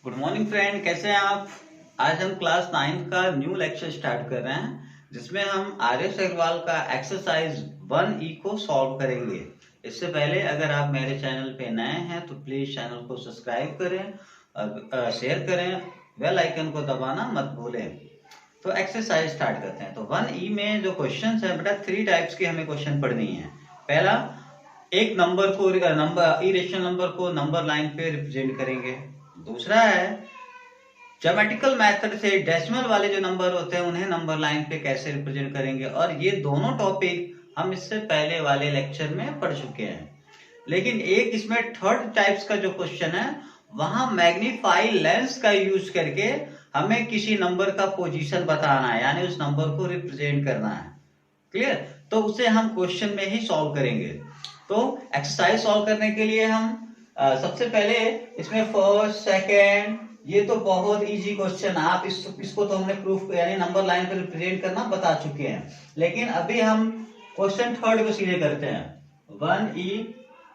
Good morning friend, कैसे हैं आप। आज हम क्लास 9 का न्यू लेक्चर स्टार्ट कर रहे हैं जिसमें हम आर्यस अग्रवाल का एक्सरसाइज 1E को सॉल्व करेंगे। इससे पहले अगर आप मेरे चैनल पे नए हैं तो प्लीज चैनल को सब्सक्राइब करें और शेयर करें, बेल आइकन को दबाना मत भूलें। तो एक्सरसाइज स्टार्ट करते हैं। तो 1E में जो क्वेश्चन है बेटा 3 टाइप्स के हमें क्वेश्चन पढ़नी है। पहला, एक नंबर को इरेशनल नंबर को नंबर लाइन पे रिप्रेजेंट करेंगे। दूसरा है ज्योमेट्रिकल मेथड से डेसिमल वाले जो नंबर होते हैं उन्हें नंबर लाइन पे कैसे रिप्रेजेंट करेंगे। और ये दोनों टॉपिक हम इससे पहले वाले लेक्चर में पढ़ चुके हैं, लेकिन एक इसमें थर्ड टाइप्स का जो क्वेश्चन है वहां मैग्नीफाई लेंस का यूज करके हमें किसी नंबर का पोजीशन बताना है, यानी उस नंबर को रिप्रेजेंट करना है। क्लियर? तो उसे हम क्वेश्चन में ही सॉल्व करेंगे। तो एक्सरसाइज सॉल्व करने के लिए हम सबसे पहले इसमें फर्स्ट सेकेंड, ये तो बहुत इजी क्वेश्चन, आप इसको तो हमने प्रूफ यानी नंबर लाइन पर रिप्रेजेंट करना बता चुके हैं। लेकिन अभी हम क्वेश्चन थर्ड को सीधे करते हैं। 1E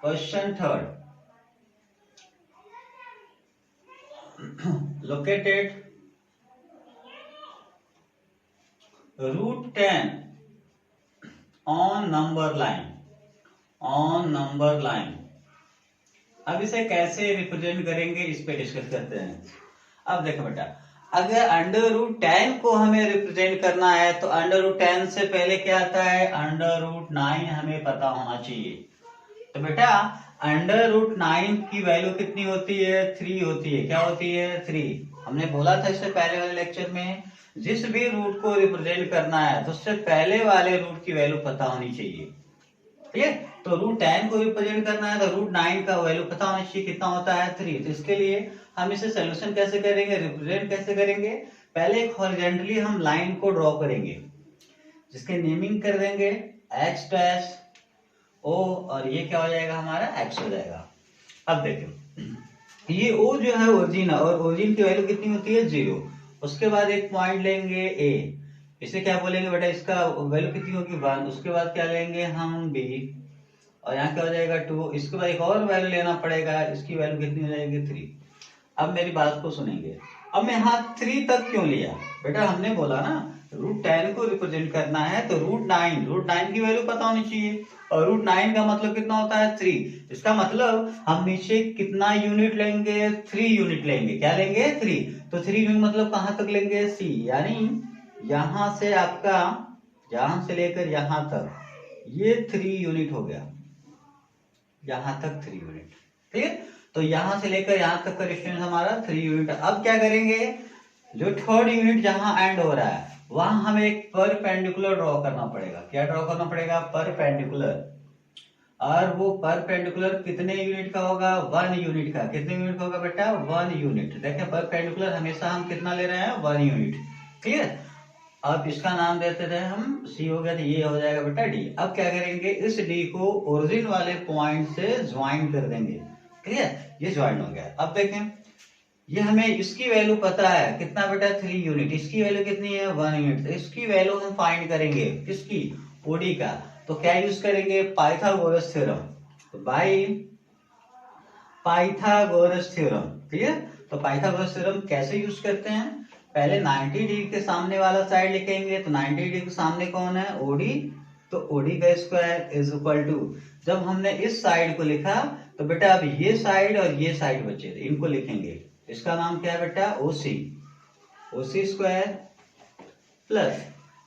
question third, located √10 on number line. अब इसे कैसे रिप्रेजेंट करेंगे इस पे डिस्कस करते हैं। अब देखो बेटा, अगर √10 को हमें रिप्रेजेंट करना है तो √10 से पहले क्या आता है, √9 हमें पता होना चाहिए। तो बेटा √9 की वैल्यू कितनी होती है, 3 होती है। क्या होती है, 3। हमने बोला था इससे पहले वाले लेक्चर में, जिस भी रूट को रिप्रेजेंट करना है तो उससे पहले वाले रूट की वैल्यू पता होनी चाहिए। ठीक है? तो √10 को रिप्रेजेंट करना है तो √9 का वैल्यू पता होना चाहिए, कितना होता है, 3। तो इसके लिए हम इसे सोल्यूशन कैसे करेंगे, रिप्रेजेंट कैसे करेंगे। पहले एक हॉरिजॉन्टली हम लाइन को ड्रॉ करेंगे जिसके नेमिंग कर देंगे x डैश O, और ये क्या हो जाएगा, हमारा x हो जाएगा। अब देखो ये O जो है ओरिजिन है, और ओरिजिन की वैल्यू कितनी होती है, 0। उसके बाद एक पॉइंट लेंगे A, इसे क्या बोलेंगे बेटा, इसका वैल्यू कितनी होगी, 1। उसके बाद क्या लेंगे हम B, और यहाँ क्या हो जाएगा 2। इसके बाद एक और वैल्यू लेना पड़ेगा, इसकी वैल्यू कितनी हो जाएगी, 3। अब मेरी बात को सुनेंगे। अब मैं यहाँ 3 तक क्यों लिया बेटा, हमने बोला ना √10 को रिप्रेजेंट करना है तो √9 की वैल्यू पता होनी चाहिए, और √9 का मतलब कितना होता है, 3। इसका मतलब हम नीचे कितना यूनिट लेंगे, 3 यूनिट लेंगे। क्या लेंगे, 3। तो 3 यूनिट मतलब कहां तक लेंगे, C, यानी यहां से आपका, यहां से लेकर यहां तक ये 3 यूनिट हो गया, यहां तक 3 यूनिट। ठीक है? तो यहां से लेकर यहां तक का डिस्टेंस हमारा 3 यूनिट। अब क्या करेंगे, जो थर्ड यूनिट जहां एंड हो रहा है वहां हमें एक परपेंडिकुलर ड्रॉ करना पड़ेगा। क्या ड्रॉ करना पड़ेगा, परपेंडिकुलर। और वो परपेंडिकुलर कितने यूनिट का होगा, 1 यूनिट का। कितने यूनिट का होगा बेटा, 1 यूनिट। देखें परपेंडिकुलर हमेशा हम कितना ले रहे हैं, 1 यूनिट। क्लियर? अब इसका नाम देते थे हम C, हो गया, तो ये हो जाएगा बेटा D। अब क्या करेंगे, इस D को ओरिजिन वाले पॉइंट से ज्वाइन कर देंगे। क्लियर? ये ज्वाइन हो गया। अब देखें, ये हमें इसकी वैल्यू पता है कितना बेटा, 3 यूनिट। इसकी वैल्यू कितनी है, 1 यूनिट। तो इसकी वैल्यू हम फाइंड करेंगे, किसकी, OD का। तो क्या यूज करेंगे, पाइथागोरस थ्योरम। तो बाय पाइथागोरस थ्योरम। क्लियर? तो पाइथागोरस थ्योरम कैसे यूज करते हैं, पहले 90 डिग्री के सामने वाला साइड लिखेंगे। तो 90 डिग्री के सामने कौन है, OD। तो OD का स्क्वायर इज इक्वल टू, जब हमने इस साइड को लिखा तो बेटा अब ये साइड और ये साइड बचे थे, इनको लिखेंगे। इसका नाम क्या है बेटा, OC स्क्वायर प्लस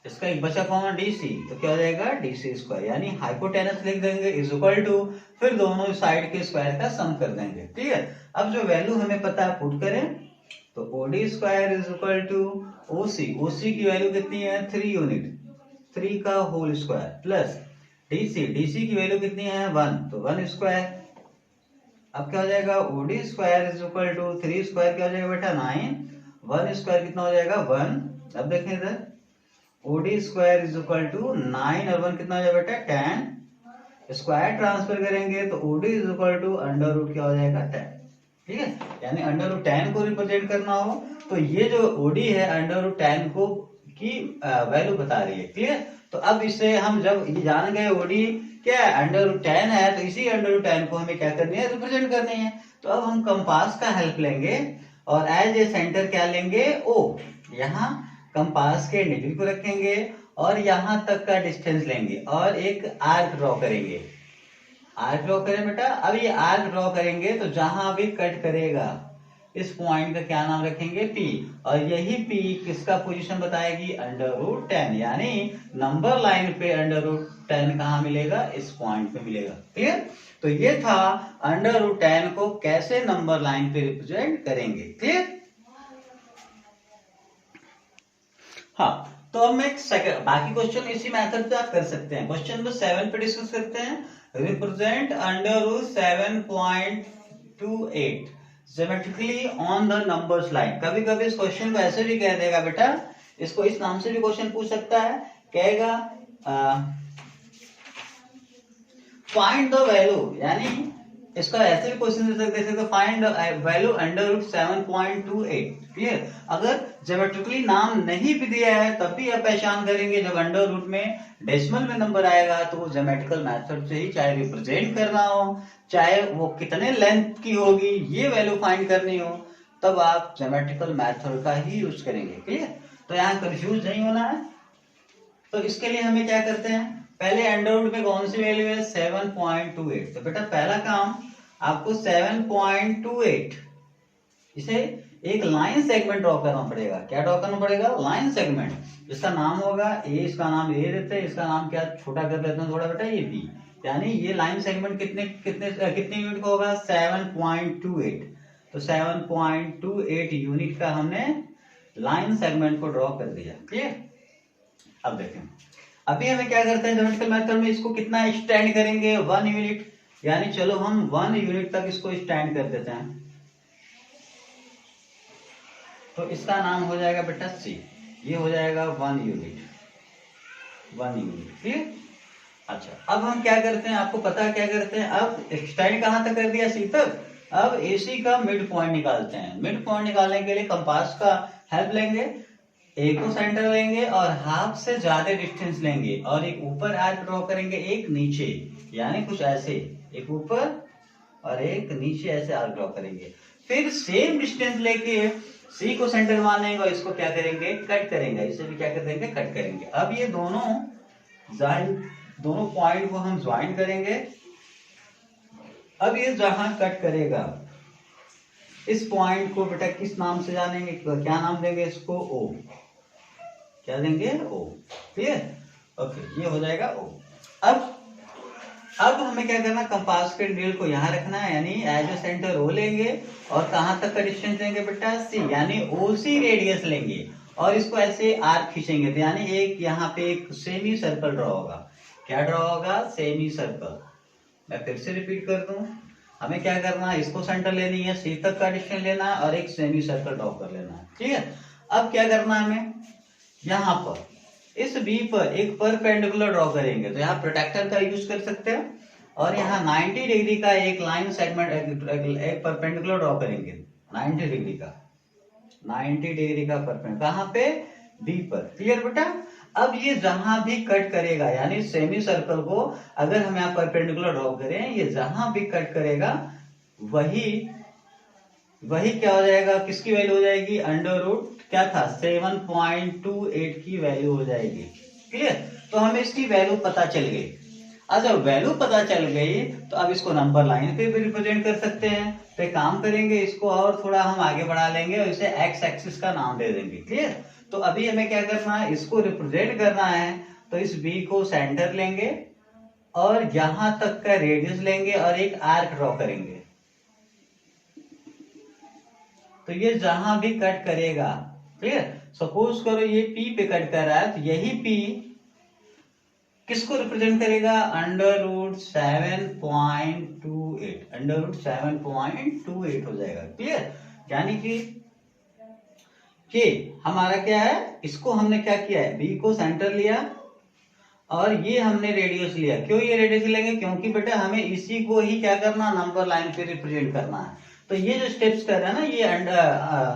इसका एक बचा कौन, DC। तो क्या हो जाएगा, DC स्क्वायर, यानी हाइपोटेनस लिख देंगे इज इक्वल टू, फिर दोनों साइड के स्क्वायर का सम कर देंगे। ठीक है? अब जो वैल्यू हमें पता है पुट करें, तो OD square is equal to OC की वैल्यू कितनी है, 3 यूनिट, 3 का होल स्क्वायर प्लस DC की वैल्यू कितनी है, 1, तो 1 स्क्वायर। अब क्या हो जाएगा, OD square is equal to 3 square क्या हो जाएगा बेटा, 9, 1 स्क्वायर कितना हो जाएगा, 1। अब देखें इधर, OD square is equal to 9 और 1 कितना हो जाएगा बेटा, 10। स्क्वायर ट्रांसफर करेंगे तो OD is equal to under root क्या हो जाएगा, 10। ठीक है? यानी √10 को रिप्रेजेंट करना हो तो ये जो OD है √10 को की वैल्यू बता रही है। क्लियर? तो अब इसे हम जब ये जान गए OD क्या है, √10 है, तो इसी √10 को हमें क्या करनी है, रिप्रेजेंट करनी है। तो अब हम कंपास का हेल्प लेंगे और एज ए सेंटर क्या लेंगे, ओ। यहाँ कंपास के निडल को रखेंगे और यहाँ तक का डिस्टेंस लेंगे और एक आर्क ड्रॉ करेंगे। आर्क ड्रॉ करें बेटा। अब ये आर्क ड्रॉ करेंगे तो जहां भी कट करेगा इस पॉइंट का क्या नाम रखेंगे, पी। और यही पी किसका पोजीशन बताएगी, √10, यानी नंबर लाइन पे √10 कहाँ मिलेगा, इस पॉइंट पे मिलेगा। क्लियर। तो ये था √10 को कैसे नंबर लाइन पे रिप्रेजेंट करेंगे। क्लियर। हाँ, तो अब मैं सेकंड, बाकी क्वेश्चन इसी मेथड पे आप कर सकते हैं। क्वेश्चन नंबर 7 पे डिस्कस करते हैं। Represent √7.28 geometrically on the numbers line. कभी कभी इस क्वेश्चन को ऐसे भी कह देगा बेटा, इसको इस नाम से भी क्वेश्चन पूछ सकता है, कहेगा फाइंड द वैल्यू, यानी इसका ऐसे भी क्वेश्चन दे सकते फाइंड वैल्यू √7.28। क्लियर। अगर ज्योमेट्रिकली नाम नहीं भी दिया है तब भी आप पहचान करेंगे, जब अंडर रूट में डेसिमल में नंबर आएगा तो वो ज्योमेट्रिकल मेथड से ही, चाहे रिप्रेजेंट करना हो, चाहे वो कितने लेंथ की होगी ये वैल्यू फाइंड करनी हो, तब आप ज्योमेट्रिकल मेथड का ही यूज करेंगे। क्लियर। तो यहाँ कंफ्यूज नहीं होना है। तो इसके लिए हमें क्या करते हैं, पहले अंडर रूट में कौन सी वैल्यू है, 7.28। तो बेटा पहला काम आपको 7.28 इसे एक लाइन सेगमेंट ड्रॉ करना पड़ेगा। क्या ड्रॉ करना पड़ेगा, लाइन सेगमेंट। इसका नाम होगा ए, इसका नाम ए देते हैं, इसका नाम क्या छोटा कर देते हैं थोड़ा बेटा, ये बी। यानी ये लाइन सेगमेंट कितने यूनिट का होगा, 7.28। तो 7.28 यूनिट का हमने लाइन सेगमेंट को ड्रॉ कर दिया। क्लियर। अब देखें, अभी हमें क्या करते हैं ज्योमेट्रिकल मेथड में, इसको कितना एक्सटेंड करेंगे, 1 यूनिट। यानी चलो हम 1 यूनिट तक इसको एक्सटेंड कर देते हैं। तो इसका नाम हो जाएगा बेटा सी। ये हो जाएगा 1 यूनिट। ठीक। अच्छा, अब हम क्या करते हैं, आपको पता है क्या करते हैं, अब एक्सटेंड कहां तक कर दिया, सी तक। अब एसी का मिड पॉइंट निकालते हैं। मिड पॉइंट निकालने के लिए कंपास का हेल्प लेंगे, ए को सेंटर लेंगे और हाफ से ज्यादा डिस्टेंस लेंगे और एक ऊपर आर्क ड्रॉ करेंगे, एक नीचे, यानी कुछ ऐसे, एक ऊपर और एक नीचे ऐसे आर्क ड्रॉ करेंगे। फिर सेम डिस्टेंस लेके सी को सेंटर मानेंगे और इसको क्या करेंगे, कट करेंगे। इसे भी क्या कर देंगे, कट करेंगे। अब ये दोनों पॉइंट को हम ज्वाइन करेंगे। अब ये जहां कट करेगा इस पॉइंट को बेटा किस नाम से जानेंगे, क्या नाम देंगे इसको, ओ। क्या देंगे, ओ। क्लियर। ओके, ये हो जाएगा ओ। अब हमें क्या करना, कंपास के नीडल को यहाँ रखना है, यानी एज ए सेंटर ओ लेंगे और कहां तक का डिस्टेंस लेंगे बेटा, सी, यानी ओसी रेडियस लेंगे और इसको ऐसे आर्क खींचेंगे। तो यानी एक यहाँ पे एक सेमी सर्कल ड्रॉ होगा। क्या ड्रॉ होगा, सेमी सर्कल। मैं फिर से रिपीट कर दूं, हमें क्या करना है, इसको सेंटर लेनी है, सी तक का डिस्टेंस लेना है और एक सेमी सर्कल ड्रॉ कर लेना है। ठीक है। अब क्या करना है, हमें यहाँ पर इस बी पर एक परपेंडिकुलर ड्रॉ करेंगे। तो यहाँ प्रोटेक्टर का यूज कर सकते हैं और यहाँ 90 डिग्री का एक लाइन सेगमेंट, एक परपेंडिकुलर ड्रॉ करेंगे 90 डिग्री का, 90 डिग्री का परपेंडिकुलर, कहाँ पे, बी पर। क्लियर बेटा। अब ये जहां भी कट करेगा, यानी सेमी सर्कल को अगर हम यहाँ परपेंडिकुलर ड्रॉ करें, ये जहां भी कट करेगा वही क्या हो जाएगा, किसकी वैल्यू हो जाएगी, अंडर रूट क्या था, 7.28 की वैल्यू हो जाएगी। क्लियर। तो हमें इसकी वैल्यू पता चल गई। अब जब वैल्यू पता चल गई तो अब इसको नंबर लाइन पे भी रिप्रेजेंट कर सकते हैं। तो एक काम करेंगे, इसको और थोड़ा हम आगे बढ़ा लेंगे और इसे एक्स एक्सिस का नाम दे देंगे। क्लियर। तो अभी हमें क्या करना है, इसको रिप्रेजेंट करना है। तो इस बी को सेंटर लेंगे और यहां तक का रेडियस लेंगे और एक आर्क ड्रॉ करेंगे। तो ये जहां भी कट करेगा, क्लियर, सपोज करो ये पी पे कट कर रहा है, तो यही पी किसको रिप्रेजेंट करेगा, अंडर रूट 7.28, अंडर रूट 7.28 हो जाएगा। क्लियर। यानी कि हमारा क्या है, इसको हमने क्या किया है, बी को सेंटर लिया और ये हमने रेडियस लिया। क्यों ये रेडियस लेंगे, क्योंकि बेटा हमें इसी को ही क्या करना, नंबर लाइन पे रिप्रेजेंट करना है। तो ये जो स्टेप्स कर रहे हैं ना, ये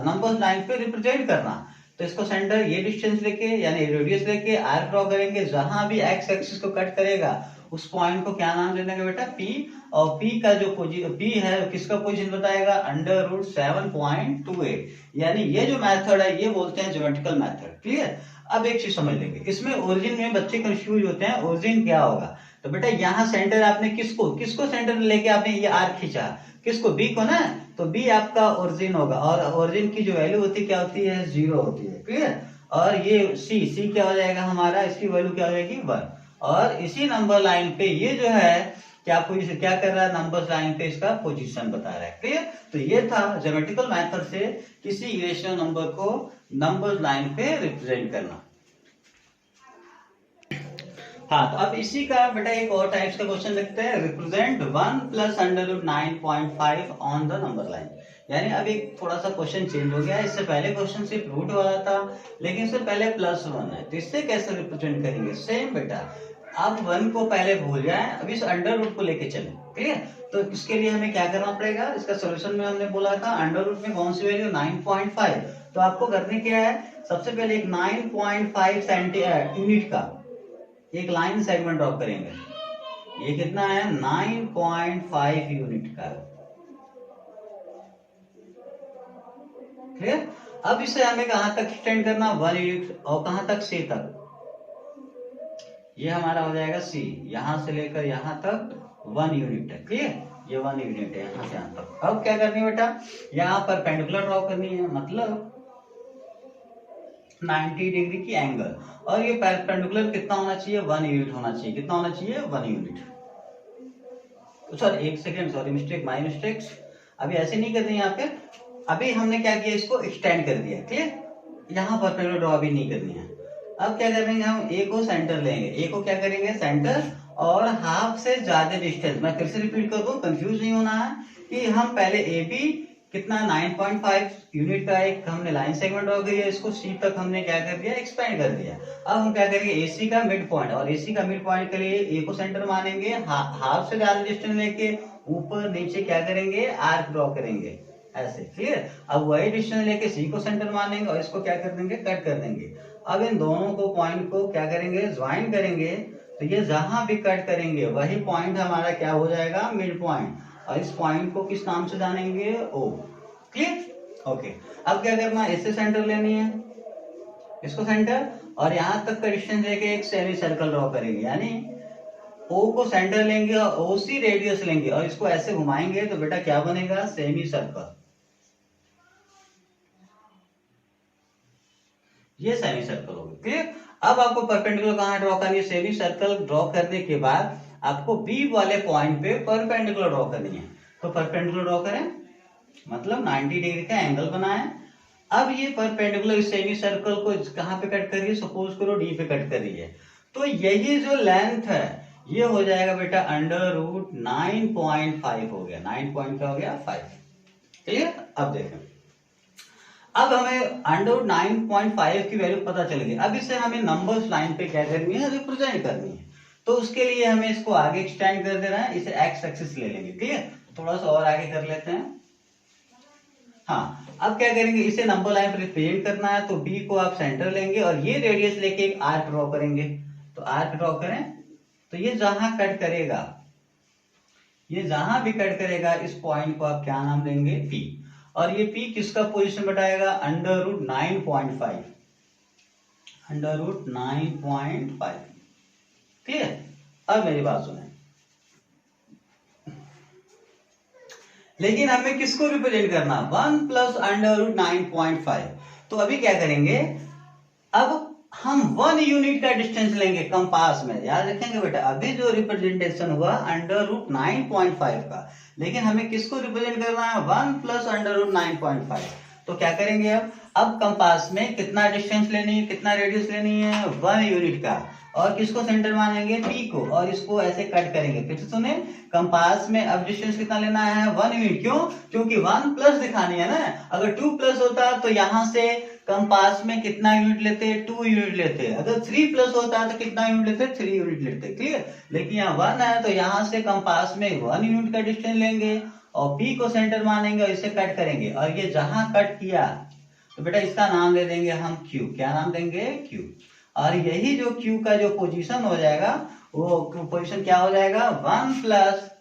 नंबर लाइन पे रिप्रेजेंट करना। तो इसको सेंटर ये डिस्टेंस लेके, यानी रेडियस लेके आर्क ड्रॉ करेंगे, जहां भी एक्स एक्सिस को कट करेगा उस पॉइंट को क्या नाम दे देंगे बेटा P, और P का जो P है किसका पोजीशन बताएगा √7.28, यानी ये जो मेथड है ये बोलते हैं ज्योमेट्रिकल मेथड। क्लियर। अब एक चीज समझ लेंगे, इसमें ओरिजिन में बच्चे कंफ्यूज होते हैं, ओरिजिन क्या होगा। तो बेटा यहाँ सेंटर आपने किसको सेंटर लेके आपने ये आर्क खींचा, किसको, बी को ना, तो बी आपका ओरिजिन होगा, और ओरिजिन की जो वैल्यू होती है क्या होती है 0 होती है। क्लियर। और ये सी क्या हो जाएगा हमारा, इसकी वैल्यू क्या हो जाएगी 1, और इसी नंबर लाइन पे ये जो है क्या पोजीशन क्या कर रहा है, नंबर लाइन पे इसका पोजीशन बता रहा है। क्लियर। तो ये था ज्योमेट्रिकल मेथड से किसी इरेशनल नंबर को नंबर लाइन पे रिप्रेजेंट करना। हाँ, तो अब इसी का बेटा एक और टाइप्स का क्वेश्चन लिखते हैं, represent 1 + √9.5 on the number line. यानी अब एक थोड़ा सा क्वेश्चन चेंज हो गया है, इससे पहले क्वेश्चन सिर्फ रूट वाला था, लेकिन इससे पहले +1 है, तो इससे कैसे रिप्रेजेंट करेंगे। सेम बेटा, आप 1 को पहले भूल जाए, अब इस अंडर रूट को लेके चले। क्लियर। तो इसके लिए हमें क्या करना पड़ेगा, इसका सोल्यूशन में हमने बोला था अंडर रूट में कौन सी वैल्यू 9.5, तो आपको करने क्या है, सबसे पहले एक 9.5 यूनिट का एक लाइन सेगमेंट ड्रॉ करेंगे। ये कितना है 9.5 यूनिट का। क्लियर। अब इसे हमें कहां तक एक्सटेंड करना, 1 यूनिट, और कहां तक, सी तक। ये हमारा हो जाएगा सी, यहां से लेकर यहां तक 1 यूनिट है। क्लियर। ये 1 यूनिट है यहां से यहां तक। अब क्या करनी है बेटा, यहां पर परपेंडिकुलर ड्रॉ करनी है, मतलब 90 डिग्री की एंगल, और ये परपेंडिकुलर कितना होना चाहिए, 1 यूनिट होना चाहिए। कितना होना चाहिए, 1 यूनिट। तो सॉरी, एक second, sorry mistake, my mistakes. अभी ऐसे नहीं करनी यहाँ पे, अभी हमने क्या किया, इसको एक्सटेंड कर दिया। क्लियर। यहाँ परपेंडिकुलर ड्रॉ भी नहीं करनी है। अब क्या करेंगे, हम ए को सेंटर लेंगे, ए को क्या करेंगे सेंटर, और हाफ से ज्यादा डिस्टेंस, मैं फिर से रिपीट कर दूं, कंफ्यूज नहीं होना है, कि हम पहले ए बी कितना 9.5 यूनिट का एक हमने लाइन सेगमेंट ड्रॉ किया, इसको सी तक हमने क्या कर दिया, एक्सपेंड कर दिया। अब हम क्या करेंगे, एसी का मिड पॉइंट, और एसी का मिड पॉइंट के लिए ए को सेंटर मानेंगे, हाफ से ज्यादा डिस्टेंस लेके ऊपर नीचे क्या करेंगे, आर्क ड्रॉ करेंगे ऐसे। क्लियर। अब वही डिस्टेंस लेके सी को सेंटर मानेंगे, और इसको क्या कर देंगे, कट कर देंगे। अब इन दोनों को पॉइंट को क्या करेंगे, ज्वाइन करेंगे, तो ये जहां भी कट करेंगे वही पॉइंट हमारा क्या हो जाएगा, मिड पॉइंट, और इस पॉइंट को किस नाम से जानेंगे, ओ। क्लियर। ओके। अब क्या करना, इससे सेंटर लेनी है, इसको सेंटर, और यहां तक का डिस्टेंस लेके एक सेमी सर्कल ड्रॉ करेंगे, यानी ओ को सेंटर लेंगे और ओसी रेडियस लेंगे, और इसको ऐसे घुमाएंगे, तो बेटा क्या बनेगा, सेमी सर्कल। ये सेमी सर्कल होगा। क्लियर। अब आपको परपेंडिकुलर कहां ड्रॉ करनी है, सेमी सर्कल ड्रॉ करने के बाद आपको बी वाले पॉइंट पे परपेंडिकुलर ड्रॉ करनी है। तो परपेंडिकुलर ड्रॉ करें, मतलब 90 डिग्री का एंगल बनाए। अब ये परपेंडिकुलर सेमी सर्कल को कहां पे कट कर रही है, सपोज करो डी पे कट कर रही है, तो यही जो लेंथ है ये हो जाएगा बेटा √9.5 हो गया, 9.5। क्लियर। अब देखें, अब हमें √9.5 की वैल्यू पता चल गई। अब इसे हमें नंबर्स लाइन पे क्या करनी है, रिप्रेजेंट करनी है। तो उसके लिए हमें इसको आगे एक्सटेंड कर देना है, इसे एक्स एक्सिस ले लेंगे। क्लियर। थोड़ा सा और आगे कर लेते हैं। हाँ, अब क्या करेंगे, इसे नंबर लाइन पर रिप्रेजेंट करना है, तो बी को आप सेंटर लेंगे और ये रेडियस लेके एक आर्क ड्रॉ करेंगे। तो आर्क ड्रॉ करें, तो ये जहां कट करेगा, ये जहां भी कट करेगा, इस पॉइंट को आप क्या नाम देंगे, पी। और ये पी किसका पोजीशन बताएगा, √9.5, √9.5। क्लियर। अब मेरी बात सुने, लेकिन हमें किसको रिप्रेजेंट करना, 1 + √9.5। तो अभी क्या करेंगे, अब हम 1 यूनिट का डिस्टेंस लेंगे कंपास में। याद रखेंगे बेटा, अभी जो रिप्रेजेंटेशन हुआ √9.5 का, लेकिन हमें किसको रिप्रेजेंट करना है, 1 + √9.5। तो क्या करेंगे, अब कंपास में कितना डिस्टेंस लेनी है, कितना रेडियस लेनी है, 1 यूनिट का, और किसको सेंटर मानेंगे, पी को, और इसको ऐसे कट करेंगे। फिर से सुने, कंपास में अब डिस्टेंस कितना लेना है, 1 यूनिट। क्यों, क्योंकि 1+ दिखानी है ना। अगर 2+ होता तो यहां से कंपास में कितना यूनिट लेते, 2 यूनिट लेते। अगर 3+ होता तो कितना यूनिट लेते, 3 यूनिट लेते। क्लियर। लेकिन यहाँ 1 है, तो यहां से कंपास में 1 यूनिट का डिस्टेंस लेंगे, और पी को सेंटर मानेंगे, और इसे कट करेंगे, और ये जहां कट किया, तो बेटा इसका नाम दे देंगे हम क्यू। क्या नाम देंगे, क्यू। और यही जो क्यू का जो पोजीशन हो जाएगा, वो पोजीशन क्या हो जाएगा 1 प्लस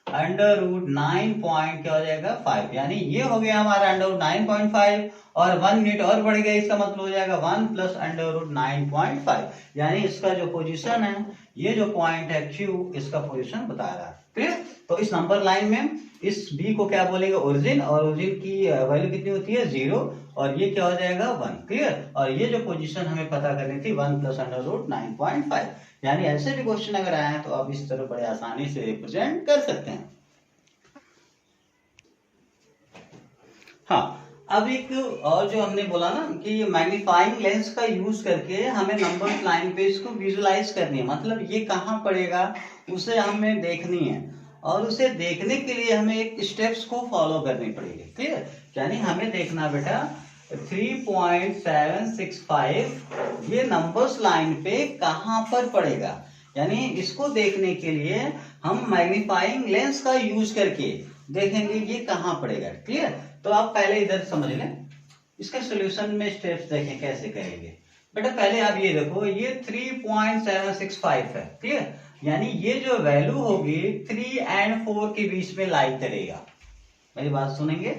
अंडर रूट 9 पॉइंट क्या हो जाएगा 5, यानी ये हो गया हमारा अंडर रूट 9.5 और 1 यूनिट और बढ़ गया, इसका मतलब हो जाएगा 1 प्लस अंडर रूट 9.5, यानी इसका जो पोजीशन है, ये जो पॉइंट है Q, इसका पोजीशन बता रहा है। क्लियर? तो इस नंबर लाइन में इस B को क्या बोलेंगे ओरिजिन, और ओरिजिन की वैल्यू कितनी होती है 0, और ये क्या हो जाएगा 1। क्लियर? और ये जो पोजीशन हमें पता करनी थी 1 प्लस अंडर रूट 9.5, यानी ऐसे भी क्वेश्चन अगर आए हैं तो आप इस तरह बड़े आसानी से रिप्रेजेंट कर सकते हैं। हाँ, अब एक और जो हमने बोला ना कि मैग्नीफाइंग लेंस का यूज करके हमें नंबर लाइन पे इसको विजुलाइज करनी है, मतलब ये कहाँ पड़ेगा उसे हमें देखनी है, और उसे देखने के लिए हमें एक स्टेप्स को फॉलो करनी पड़ेगी। क्लियर? यानी हमें देखना बेटा 3.765 ये नंबर्स लाइन पे कहां पर पड़ेगा, यानी इसको देखने के लिए हम मैग्नीफाइंग लेंस का यूज करके देखेंगे ये कहां पड़ेगा। क्लियर? तो आप पहले इधर समझ लें, इसका सॉल्यूशन में स्टेप्स देखें कैसे करेंगे। बेटा पहले आप ये देखो, ये 3.765 है। क्लियर? यानी ये जो वैल्यू होगी 3 और 4 के बीच में लाई करेगा। मेरी बात सुनेंगे?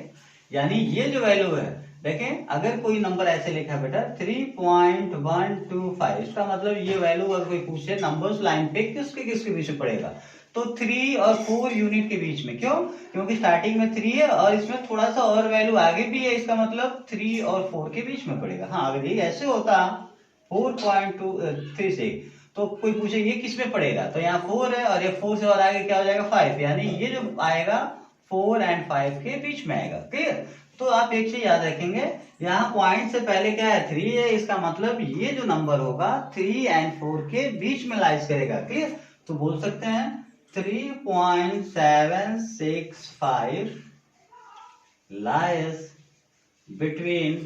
यानी ये जो वैल्यू है, देखें अगर कोई नंबर ऐसे लिखा है बेटा 3.125, इसका मतलब ये वैल्यू अगर कोई पूछे नंबर्स लाइन पे किसके किसके बीच में पड़ेगा, तो 3 और 4 यूनिट के बीच में। क्यों? क्योंकि स्टार्टिंग में 3 है और इसमें थोड़ा सा और वैल्यू आगे भी है, इसका मतलब 3 और 4 के बीच में पड़ेगा। हाँ, अगर ये ऐसे होता 4.236 तो कोई पूछे ये किस में पड़ेगा, तो यहाँ 4 है और ये 4 से और आगे क्या हो जाएगा 5, यानी ये जो आएगा 4 और 5 के बीच में आएगा। क्लियर? तो आप एक चीज याद रखेंगे, यहाँ पॉइंट से पहले क्या है 3 है, इसका मतलब ये जो नंबर होगा 3 और 4 के बीच में लाइज करेगा। क्लियर? तो बोल सकते हैं 3.765 lies between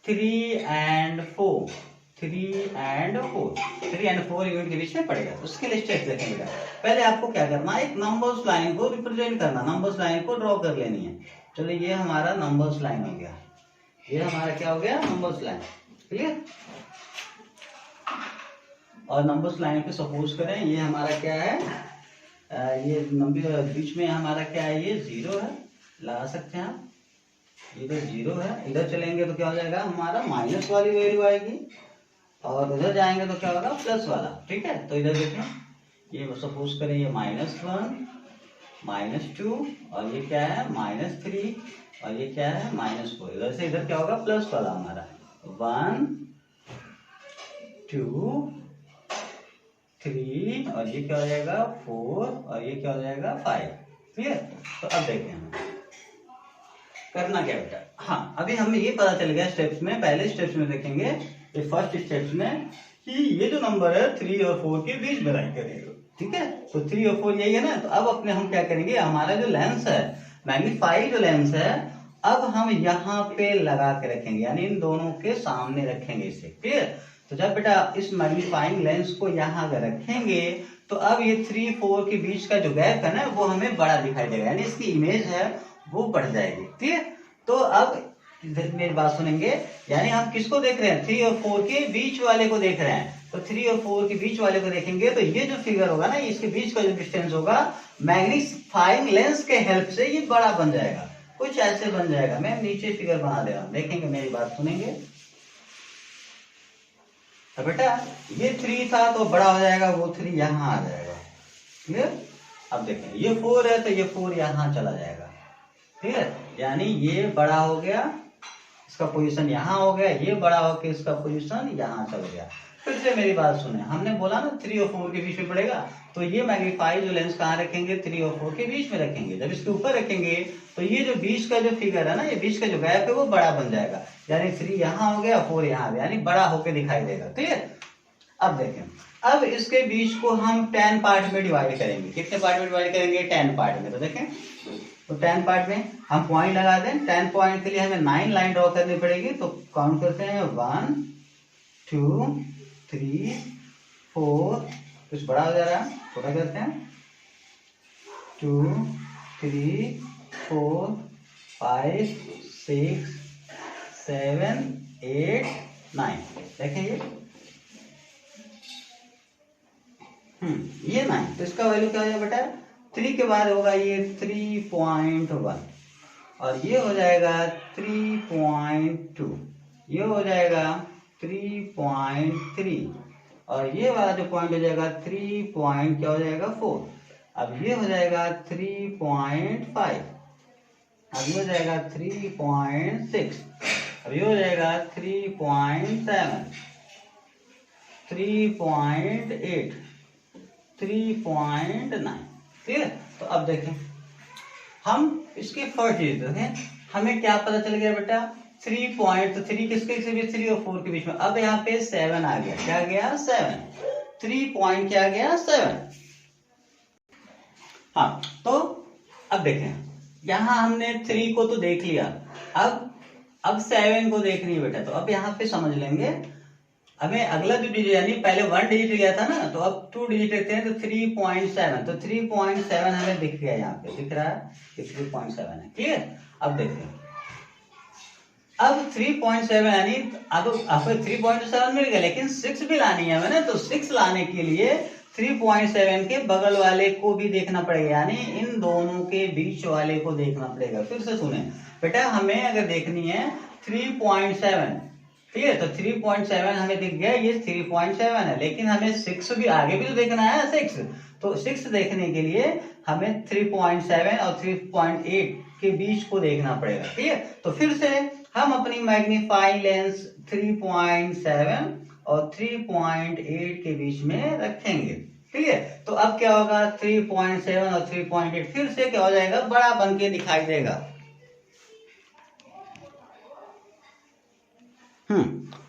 3 and 4 यूनिट के बीच में पड़ेगा। उसके लिए स्टेप्स देखेंगे। पहले आपको क्या करना है, एक नंबर्स लाइन को रिप्रेजेंट करना, नंबर्स लाइन को ड्रॉ कर लेनी है। चलो ये हमारा नंबर्स लाइन हो गया, ये हमारा क्या हो गया नंबर्स लाइन। क्लियर? और नंबर्स लाइन पे सपोज करें ये हमारा क्या है, ये नंबर बीच में हमारा क्या है, ये 0 है, लगा सकते हैं आप, इधर 0 है, इधर चलेंगे तो क्या हो जाएगा हमारा माइनस वाली वैल्यू आएगी, और उधर जाएंगे तो क्या होगा प्लस वाला। ठीक है? तो इधर देखें, ये सपोज करें ये -1 -2 और ये क्या है -3 और ये क्या है -4, इधर से इधर क्या होगा प्लस वाला हमारा 1 2 3 और ये क्या हो जाएगा 4 और ये क्या हो जाएगा 5। क्लियर? तो अब देखें हम करना क्या बेटा। हाँ, अभी हमें ये पता चल गया स्टेप्स में, पहले स्टेप्स में देखेंगे ये फर्स्ट स्टेप्स में कि ये जो नंबर है 3 और 4 के बीच में लाइन करेगा। ठीक है? तो 3 और 4 यही है ना। तो अब अपने हम क्या करेंगे, हमारा जो लेंस है मैग्नीफाइड जो लेंस है, अब हम यहाँ पे लगा के रखेंगे, यानी इन दोनों के सामने रखेंगे इसे। क्लियर? तो जब बेटा इस मैग्नीफाइंग लेंस को यहाँ अगर रखेंगे तो अब ये 3 4 के बीच का जो गैप है ना वो हमें बड़ा दिखाई देगा, यानी इसकी इमेज है वो बढ़ जाएगी। क्लियर? तो अब मेरी बात सुनेंगे, यानी हम किसको देख रहे हैं 3 और 4 के बीच वाले को देख रहे हैं। तो 3 और 4 के बीच वाले को देखेंगे तो ये जो फिगर होगा ना, इसके बीच का जो डिस्टेंस होगा मैग्नीफाइंग लेंस के हेल्प से ये बड़ा बन जाएगा, कुछ ऐसे बन जाएगा। मैं नीचे फिगर बना दे रहा हूं, देखेंगे, मेरी बात सुनेंगे। तो बेटा ये 3 था तो बड़ा हो जाएगा, वो 3 यहाँ आ जाएगा। क्लियर? अब देखें ये 4 है तो ये 4 यहाँ चला जाएगा। क्लियर? यानी ये बड़ा हो गया, इसका पोजीशन यहाँ हो गया, ये बड़ा होकर इसका पोजीशन यहाँ चल गया। फिर से मेरी बात सुने, हमने बोला ना 3 और 4 के बीच में पड़ेगा, तो ये मैग्नीफाइड जो लेंस कहाँ रखेंगे 3 और 4 के बीच में रखेंगे। जब इसके ऊपर रखेंगे तो ये जो बीच का जो फिगर है ना, ये बीच का जो गैप है वो बड़ा बन जाएगा, यानी 3 यहाँ हो गया 4 यहाँ गया, यानी बड़ा होकर दिखाई देगा। क्लियर? अब देखें, अब इसके बीच को हम 10 पार्ट में डिवाइड करेंगे। कितने पार्ट में डिवाइड करेंगे 10 पार्ट में। तो देखें, तो 10 पार्ट में हम पॉइंट लगा दें। 10 पॉइंट के लिए हमें 9 लाइन ड्रॉ करनी पड़ेगी। तो काउंट करते हैं 1 2 3 4, कुछ बड़ा हो जा रहा है, छोटा करते हैं 2 3 4 5 6 7 8 9। देखें ये 9, तो इसका वैल्यू क्या हो जाएगा बेटा, 3 के बाद होगा ये 3.1 और ये हो जाएगा 3.2, ये हो जाएगा 3.3 और ये वाला जो पॉइंट हो जाएगा 3 पॉइंट क्या हो जाएगा 4। अब ये हो जाएगा 3.5, अब ये हो जाएगा 3.6, अब ये हो जाएगा 3.7, 3.8, 3.9। ठीक है, तो अब देखें हम इसके फर्स्ट डिजिट देखें, हमें क्या पता चल गया बेटा, 3 पॉइंट, तो 3 किसके बीच, 3 और 4 के बीच में। अब यहाँ पे 7 आ गया, क्या गया 7, 3 पॉइंट क्या गया 7। हाँ, तो अब देखें यहाँ हमने 3 को तो देख लिया, अब 7 को देखनी है बेटा। तो अब यहाँ पे समझ लेंगे, हमें अगला जो डिजिट, यानी पहले 1 डिजिट लिया था ना, तो अब 2 डिजिट लेते हैं, तो 3.7, तो 3.7 हमें दिख गया, यहाँ पे दिख रहा है कि 3.7 है। क्लियर, अब देखिए, अब 3.7 यानी अब आपको 3.7 मिल गया, लेकिन 6 भी लानी है हमें ना, तो 6 लाने के लिए 3.7 के बगल वाले को भी देखना पड़ेगा, यानी इन दोनों के बीच वाले को देखना पड़ेगा। फिर से सुने बेटा, हमें अगर देखनी है 3.7, ठीक है, तो 3.7 हमें दिख गया, ये 3.7 है, लेकिन हमें 6 भी आगे भी तो देखना है, 6, तो 6 देखने के लिए हमें 3.7 और 3.8 के बीच को देखना पड़ेगा। ठीक है, तो फिर से हम अपनी मैग्नीफाइंग लेंस 3.7 और 3.8 के बीच में रखेंगे। ठीक है, तो अब क्या होगा, 3.7 और 3.8 फिर से क्या हो जाएगा, बड़ा बन के दिखाई देगा।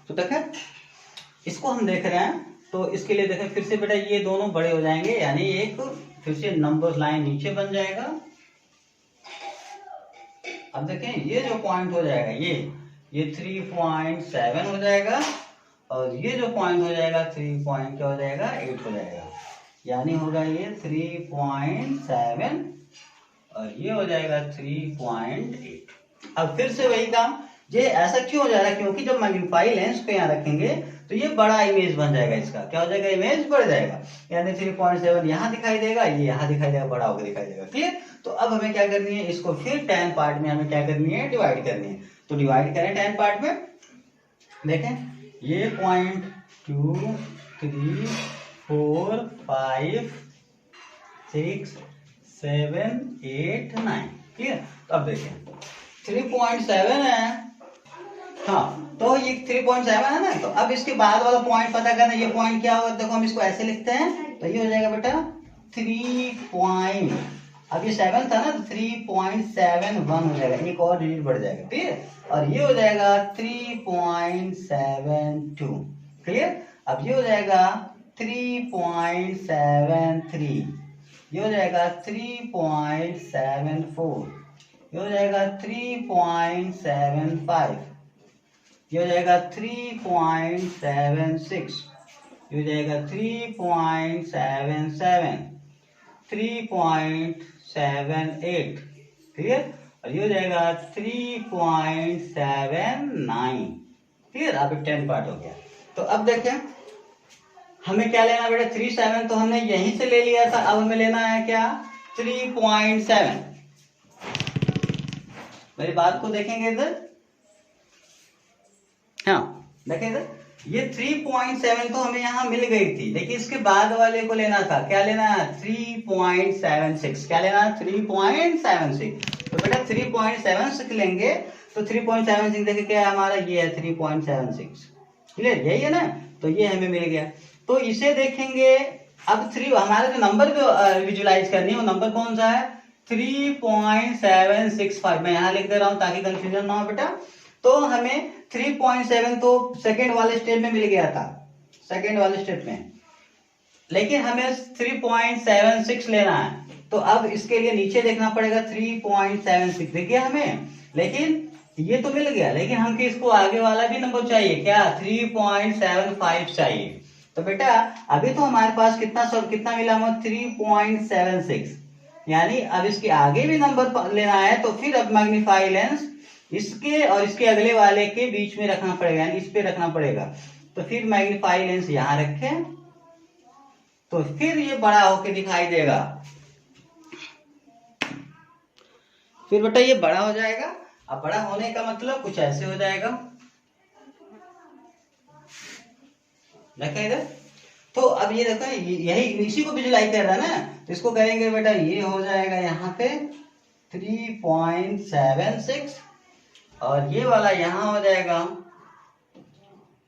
तो देखें, इसको हम देख रहे हैं, तो इसके लिए देखें फिर से बेटा, ये दोनों बड़े हो जाएंगे, यानी एक फिर से नंबर लाइन नीचे बन जाएगा। अब देखें, ये जो पॉइंट हो जाएगा, ये 3.7 हो जाएगा, और ये जो पॉइंट हो जाएगा 3 पॉइंट क्या हो जाएगा 8 हो जाएगा, यानी होगा ये 3.7 और ये हो जाएगा 3.8। अब फिर से वही काम, ये ऐसा क्यों हो जा रहा है, क्योंकि जब मैग्नीफाइंग लेंस पे यहाँ रखेंगे तो ये बड़ा इमेज बन जाएगा, इसका क्या हो जाएगा, इमेज बढ़ जाएगा, यानी 3.7 यहाँ दिखाई देगा, ये यहाँ दिखाई देगा, बड़ा होकर दिखाई देगा। क्लियर, तो अब हमें क्या करनी है, इसको फिर 10 पार्ट में हमें क्या करनी है, डिवाइड करनी है। तो डिवाइड करें 10 पार्ट में, देखें ये 2, 3, 4, 5, 6, 7, 8, 9। क्लियर, तो अब देखें 3.7 है, हाँ, तो ये 3.7 है ना, तो अब इसके बाद वाला पॉइंट पता करना, ये पॉइंट क्या होगा, देखो हम इसको ऐसे लिखते हैं, तो ये हो जाएगा बेटा 3 पॉइंट, अब ये 7 था ना, तो 3.71 हो जाएगा, एक और डिजिट बढ़ जाएगा। ठीक है, और ये हो जाएगा 3.72। क्लियर, अब ये हो जाएगा 3.73, ये हो जाएगा 3.74, ये हो जाएगा 3.75, ये हो जाएगा 3.76, ये हो जाएगा 3.77, 3.78। क्लियर, और ये हो जाएगा 3.79। क्लियर, अब 10 पार्ट हो गया। तो अब देखें हमें क्या लेना बेटा, 3.7 तो हमने यहीं से ले लिया था, अब हमें लेना है क्या, 3.7। मेरी बात को देखेंगे इधर, हाँ देखें इधर, ये 3.7 तो हमें यहाँ मिल गई थी, लेकिन इसके बाद वाले को लेना था, क्या लेना है 3.76, क्या लेना है 3.76। तो बेटा 3.76 लेंगे, तो 3.76 देखिए क्या है हमारा, ये है 3.76। क्लियर, यही है ना, तो ये हमें मिल गया। तो इसे देखेंगे, अब 3 हमारा जो नंबर जो विजुलाइज करनी है, वो नंबर कौन सा है, 3.765। मैं यहाँ लिख दे रहा हूँ ताकि कंफ्यूजन ना हो बेटा। तो हमें 3.7 तो सेकेंड वाले स्टेप में मिल गया था, सेकेंड वाले स्टेप में, लेकिन हमें 3.76 लेना है। तो अब इसके लिए नीचे देखना पड़ेगा, 3.76 दिख गया हमें, लेकिन ये तो मिल गया, लेकिन हमको इसको आगे वाला भी नंबर चाहिए, क्या 3.75 चाहिए। तो बेटा अभी तो हमारे पास कितना मिला हमें 3.76, यानी अब इसके आगे भी नंबर लेना है, तो फिर अब मैग्नीफाइंग लेंस इसके और इसके अगले वाले के बीच में रखना पड़ेगा, यानी इस पे रखना पड़ेगा। तो फिर मैग्नीफाई लेंस यहां रखें तो फिर ये बड़ा होके दिखाई देगा। फिर बेटा ये बड़ा हो जाएगा। अब बड़ा होने का मतलब कुछ ऐसे हो जाएगा, देखा इधर। तो अब ये देखो यही इसी को विजुलाइज कर रहा है ना, तो इसको करेंगे बेटा, ये हो जाएगा यहाँ पे 3.76 और ये वाला यहाँ हो जाएगा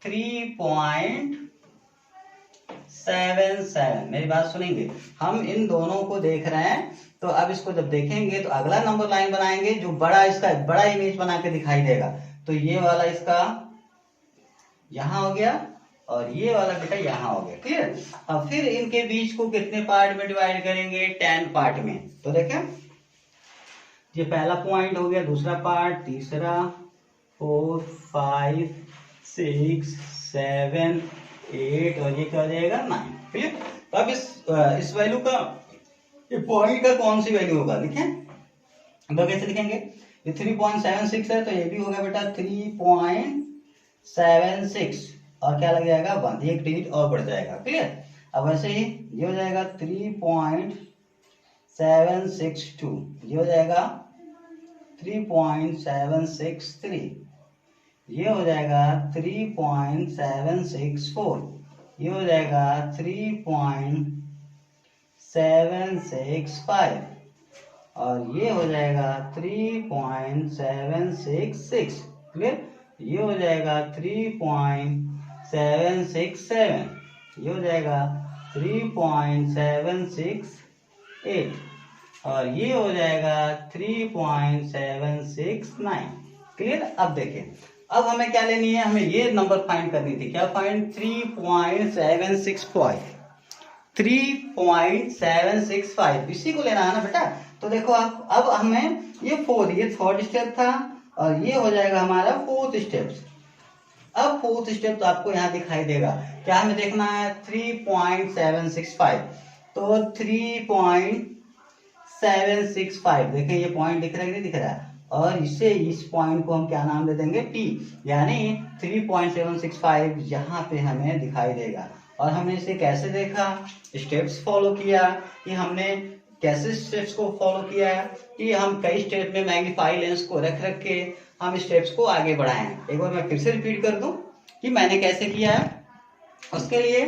3.77। मेरी बात सुनेंगे, हम इन दोनों को देख रहे हैं, तो अब इसको जब देखेंगे तो अगला नंबर लाइन बनाएंगे जो बड़ा, इसका बड़ा इमेज बना के दिखाई देगा। तो ये वाला इसका यहाँ हो गया और ये वाला बेटा यहाँ हो गया, क्लियर। अब फिर इनके बीच को कितने पार्ट में डिवाइड करेंगे, 10 पार्ट में। तो देखें ये पहला पॉइंट हो गया, दूसरा पार्ट, तीसरा, 4, 5, 6, 7, 8 और ये क्या हो जाएगा 9, क्लियर। तो अब इस वैल्यू का, ये पॉइंट का कौन सी वैल्यू होगा लिखें, तो कैसे लिखेंगे, ये 3.76 है तो ये भी होगा बेटा 3.76 और क्या लग जाएगा 1, एक डिजिट और बढ़ जाएगा, क्लियर। अब वैसे ही ये हो जाएगा 3.762, ये हो जाएगा 3.763, ये हो जाएगा 3.764, ये हो जाएगा 3.765 और ये हो जाएगा 3.766, क्लियर। ये हो जाएगा 3.767, ये हो जाएगा 3.768 और ये हो जाएगा 3.769, क्लियर। अब देखें, अब हमें क्या लेनी है, हमें ये नंबर फाइंड करनी थी, क्या फाइंड, 3.765 इसी को लेना है ना बेटा। तो देखो आप, अब हमें ये थर्ड स्टेप था और ये हो जाएगा हमारा फोर्थ स्टेप। अब फोर्थ स्टेप तो आपको यहाँ दिखाई देगा, क्या हमें देखना है 3.765, तो 3.765 देखें ये पॉइंट दिख रहा है कि नहीं दिख रहा है, और इससे इस पॉइंट को हम क्या नाम दे देंगे P, यानी 3.765 यहाँ पे हमें दिखाई देगा। और हमने इसे कैसे देखा, स्टेप्स फॉलो किया, कि हमने कैसे स्टेप्स को फॉलो किया कि हम कई स्टेप में मैग्नीफाई लेंस को रख रख के हम स्टेप्स को आगे बढ़ाएं। एक बार मैं फिर से रिपीट कर दूं कि मैंने कैसे किया है। उसके लिए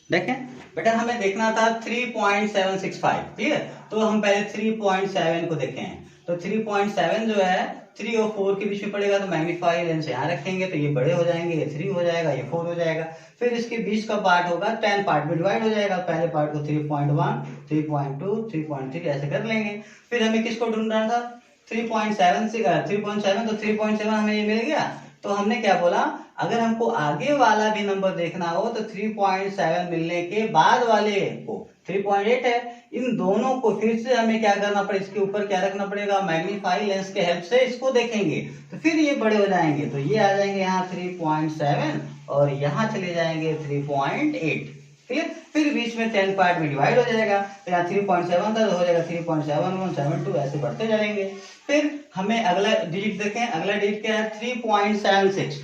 देखें बेटा, हमें देखना था 3.765, ठीक है। तो हम पहले 3.7 को देखें, तो 3.7 जो है 3 और 4 के बीच में पड़ेगा, तो मैग्नीफाई लेंस यहाँ रखेंगे तो ये बड़े हो जाएंगे, ये 3 हो जाएगा, ये 4 हो जाएगा। फिर इसके बीच का पार्ट होगा 10 पार्ट में डिवाइड हो जाएगा, पहले पार्ट को 3.1, 3.2, 3.3 ऐसे कर लेंगे। फिर हमें किसको ढूंढना था, 3.7 से 3.7, तो 3.7 हमें ये मिल गया। तो हमने क्या बोला, अगर हमको आगे वाला भी नंबर देखना हो तो 3.7 मिलने के बाद वाले को 3.8 है, इन दोनों को फिर से हमें क्या करना पड़ेगा, इसके ऊपर क्या रखना पड़ेगा, मैग्नीफाई लेंस के हेल्प से इसको देखेंगे तो फिर ये बड़े हो जाएंगे। तो ये आ जाएंगे यहाँ 3.7 और यहाँ चले जाएंगे 3.8, क्लियर। फिर बीच में 10 पार्ट में डिवाइड हो जाएगा, तो यहाँ 3.7 था तो हो जाएगा 3.71, 72 ऐसे बढ़ते जाएंगे। फिर हमें अगला डिजिट देखें, अगला डिजिट क्या है 3.76,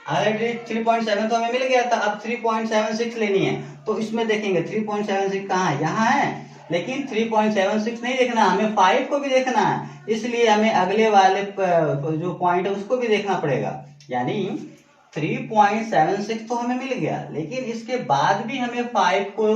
अगला डिजिट 3.7 तो हमें मिल गया था, अब 3.76 लेनी है। तो इसमें देखेंगे 3.76 कहाँ है, यहाँ है, लेकिन 3.76 नहीं देखना, हमें 5 को भी देखना है, इसलिए हमें अगले वाले जो पॉइंट है उसको भी देखना पड़ेगा। यानी 3.76 तो हमें मिल गया, लेकिन इसके बाद भी हमें 5 को